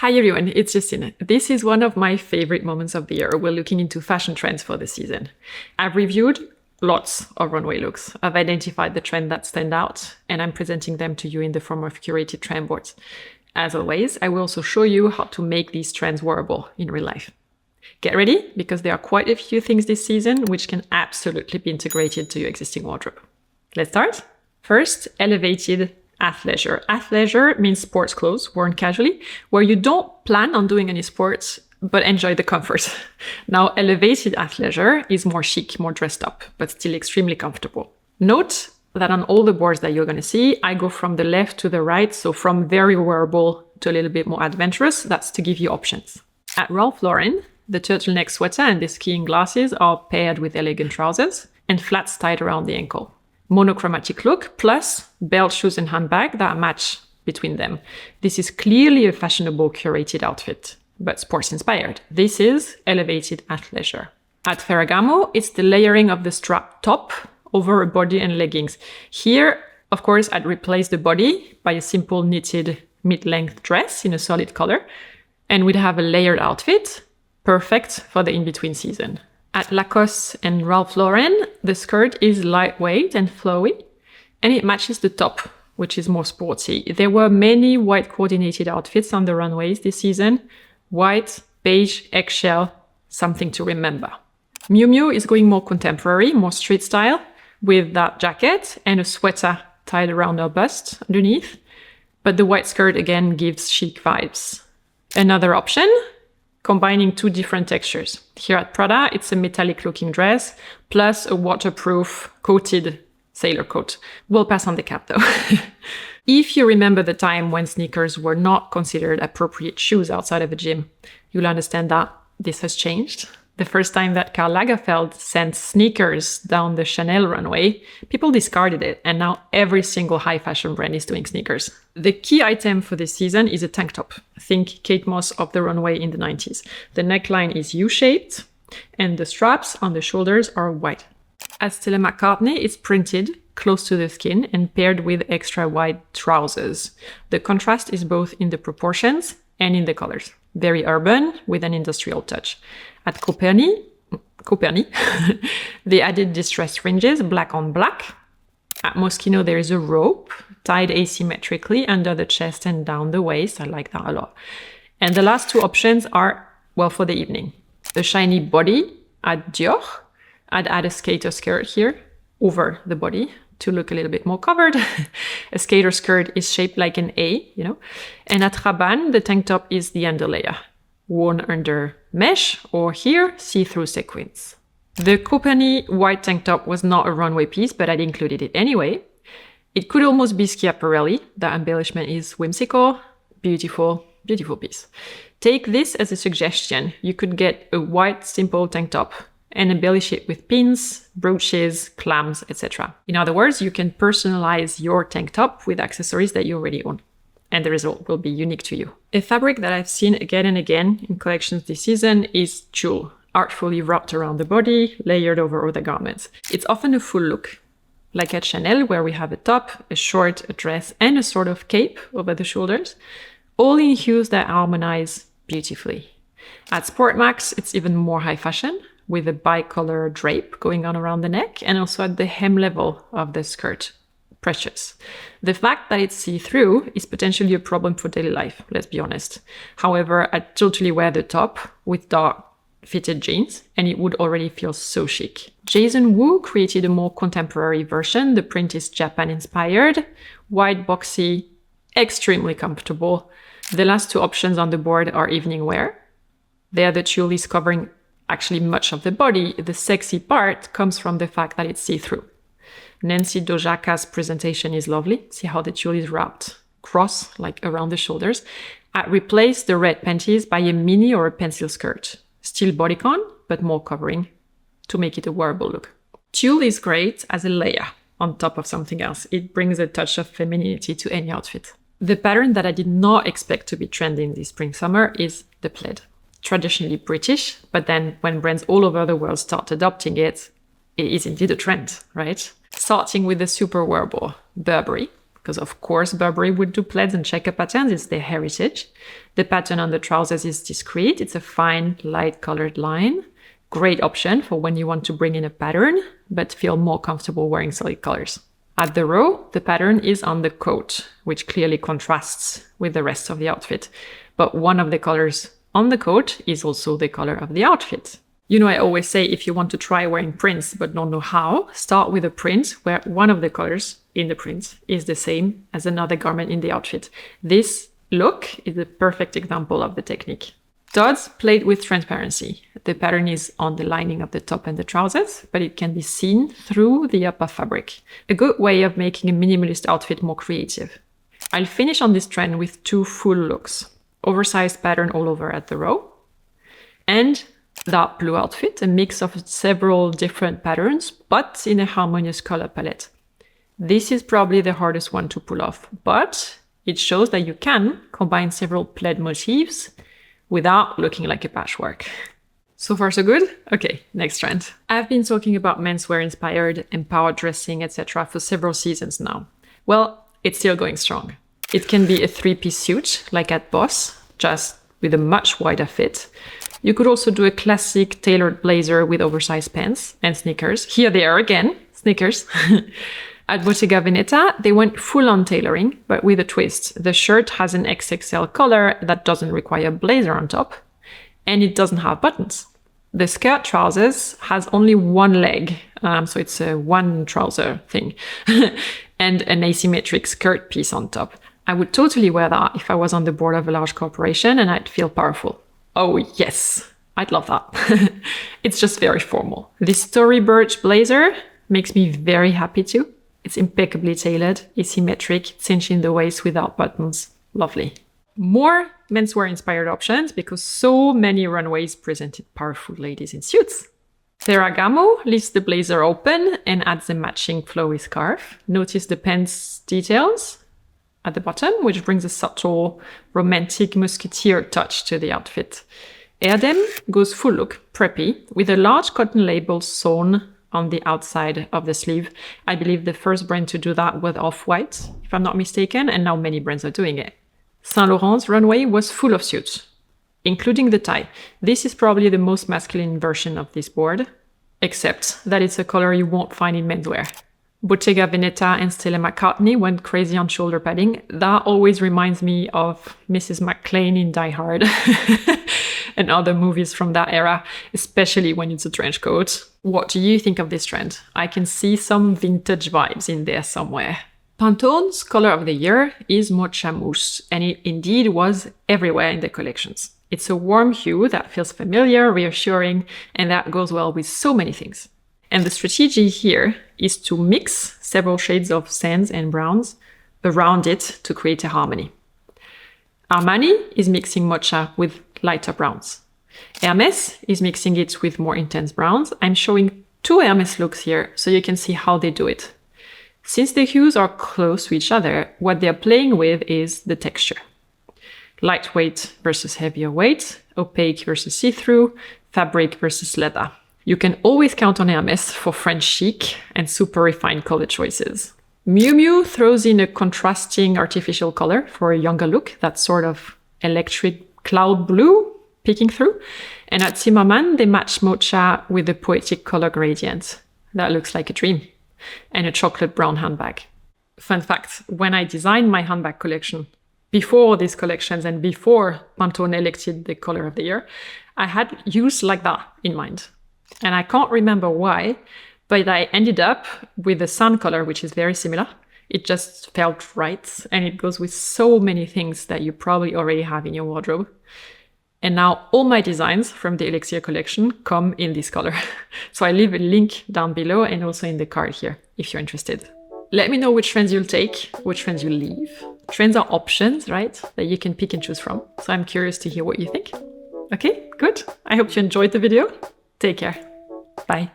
Hi everyone, it's Justine. This is one of my favorite moments of the year. We're looking into fashion trends for the season. I've reviewed lots of runway looks. I've identified the trends that stand out, and I'm presenting them to you in the form of curated trend boards. As always, I will also show you how to make these trends wearable in real life. Get ready, because there are quite a few things this season which can absolutely be integrated to your existing wardrobe. Let's start. First, elevated athleisure. Athleisure means sports clothes worn casually, where you don't plan on doing any sports, but enjoy the comfort. Now, elevated athleisure is more chic, more dressed up, but still extremely comfortable. Note that on all the boards that you're going to see, I go from the left to the right, so from very wearable to a little bit more adventurous. That's to give you options. At Ralph Lauren, the turtleneck sweater and the skiing glasses are paired with elegant trousers and flats tied around the ankle. Monochromatic look plus belt, shoes and handbag that match between them. This is clearly a fashionable curated outfit, but sports inspired. This is elevated athleisure. At Ferragamo, it's the layering of the strap top over a body and leggings. Here, of course, I'd replace the body by a simple knitted mid-length dress in a solid color, and we'd have a layered outfit, perfect for the in-between season. At Lacoste and Ralph Lauren, the skirt is lightweight and flowy, and it matches the top, which is more sporty. There were many white coordinated outfits on the runways this season. White, beige, eggshell, something to remember. Miu Miu is going more contemporary, more street style, with that jacket and a sweater tied around her bust underneath. But the white skirt again gives chic vibes. Another option, combining two different textures. Here at Prada, it's a metallic looking dress plus a waterproof coated sailor coat. We'll pass on the cap though. If you remember the time when sneakers were not considered appropriate shoes outside of a gym, you'll understand that this has changed. The first time that Karl Lagerfeld sent sneakers down the Chanel runway, people discarded it, and now every single high fashion brand is doing sneakers. The key item for this season is a tank top. Think Kate Moss of the runway in the 90s. The neckline is U-shaped, and the straps on the shoulders are wide. At Stella McCartney, it's printed close to the skin and paired with extra wide trousers. The contrast is both in the proportions and in the colors. Very urban with an industrial touch. At Coperni, they added distressed fringes, black on black. At Moschino, there is a rope tied asymmetrically under the chest and down the waist. I like that a lot. And the last two options are, well, for the evening. The shiny body at Dior. I'd add a skater skirt here over the body to look a little bit more covered. A skater skirt is shaped like an A, you know. And at Rabanne, the tank top is the underlayer, worn under mesh or here, see-through sequins. The Coperni white tank top was not a runway piece, but I'd included it anyway. It could almost be Schiaparelli. The embellishment is whimsical, beautiful, beautiful piece. Take this as a suggestion. You could get a white simple tank top and embellish it with pins, brooches, clams, etc. In other words, you can personalize your tank top with accessories that you already own, and the result will be unique to you. A fabric that I've seen again and again in collections this season is tulle, artfully wrapped around the body, layered over other garments. It's often a full look, like at Chanel, where we have a top, a short, a dress, and a sort of cape over the shoulders, all in hues that harmonize beautifully. At Sport Max, it's even more high fashion, with a bicolor drape going on around the neck, and also at the hem level of the skirt. Precious. The fact that it's see-through is potentially a problem for daily life, let's be honest. However, I'd totally wear the top with dark fitted jeans, and it would already feel so chic. Jason Wu created a more contemporary version. The print is Japan-inspired, wide, boxy, extremely comfortable. The last two options on the board are evening wear. There, the tulle is covering actually much of the body. The sexy part comes from the fact that it's see-through. Nancy Dojaka's presentation is lovely. See how the tulle is wrapped cross, like around the shoulders. I replaced the red panties by a mini or a pencil skirt. Still bodycon, but more covering to make it a wearable look. Tulle is great as a layer on top of something else. It brings a touch of femininity to any outfit. The pattern that I did not expect to be trending this spring-summer is the plaid. Traditionally British, but then when brands all over the world start adopting it, it is indeed a trend, right? Starting with the super wearable Burberry, because of course Burberry would do plaids and checker patterns, it's their heritage. The pattern on the trousers is discreet, it's a fine, light colored line. Great option for when you want to bring in a pattern, but feel more comfortable wearing solid colors. At the row, the pattern is on the coat, which clearly contrasts with the rest of the outfit. But one of the colors on the coat is also the color of the outfit. You know, I always say if you want to try wearing prints but don't know how, start with a print where one of the colors in the print is the same as another garment in the outfit. This look is a perfect example of the technique. Studs played with transparency. The pattern is on the lining of the top and the trousers, but it can be seen through the upper fabric. A good way of making a minimalist outfit more creative. I'll finish on this trend with 2 full looks. Oversized pattern all over at the row, and dark blue outfit, a mix of several different patterns, but in a harmonious color palette. This is probably the hardest one to pull off, but it shows that you can combine several plaid motifs without looking like a patchwork. So far so good? Okay, next trend. I've been talking about menswear inspired, empowered dressing, etc. for several seasons now. Well, it's still going strong. It can be a 3-piece suit, like at Boss, just with a much wider fit. You could also do a classic tailored blazer with oversized pants and sneakers. Here they are again, sneakers. At Bottega Veneta, they went full on tailoring, but with a twist. The shirt has an XXL collar that doesn't require a blazer on top, and it doesn't have buttons. The skirt trousers has only one leg, so it's a one trouser thing, and an asymmetric skirt piece on top. I would totally wear that if I was on the board of a large corporation and I'd feel powerful. Oh yes, I'd love that. It's just very formal. This Story Birch blazer makes me very happy too. It's impeccably tailored, asymmetric, cinched in the waist without buttons. Lovely. More menswear inspired options because so many runways presented powerful ladies in suits. Ferragamo leaves the blazer open and adds a matching flowy scarf. Notice the pants details at the bottom, which brings a subtle, romantic musketeer touch to the outfit. Erdem goes full look, preppy, with a large cotton label sewn on the outside of the sleeve. I believe the first brand to do that was Off-White, if I'm not mistaken, and now many brands are doing it. Saint Laurent's runway was full of suits, including the tie. This is probably the most masculine version of this board, except that it's a color you won't find in menswear. Bottega Veneta and Stella McCartney went crazy on shoulder padding. That always reminds me of Mrs. McClane in Die Hard and other movies from that era, especially when it's a trench coat. What do you think of this trend? I can see some vintage vibes in there somewhere. Pantone's color of the year is Mocha mousse, and it indeed was everywhere in the collections. It's a warm hue that feels familiar, reassuring, and that goes well with so many things. And the strategy here is to mix several shades of sands and browns around it to create a harmony. Armani is mixing Mocha with lighter browns. Hermes is mixing it with more intense browns. I'm showing 2 Hermes looks here so you can see how they do it. Since the hues are close to each other, what they're playing with is the texture. Lightweight versus heavier weight, opaque versus see-through, fabric versus leather. You can always count on Hermes for French chic and super refined color choices. Miu Miu throws in a contrasting artificial color for a younger look, that sort of electric cloud blue peeking through. And at Zimmermann, they match Mocha with a poetic color gradient. That looks like a dream. And a chocolate brown handbag. Fun fact, when I designed my handbag collection, before these collections and before Pantone elected the color of the year, I had hues like that in mind. And I can't remember why, but I ended up with the sun color, which is very similar. It just felt right, and it goes with so many things that you probably already have in your wardrobe. And now all my designs from the Elixir collection come in this color. So I leave a link down below and also in the card here, if you're interested. Let me know which trends you'll take, which trends you'll leave. Trends are options, right? That you can pick and choose from. So I'm curious to hear what you think. Okay, good. I hope you enjoyed the video. Take care. Bye.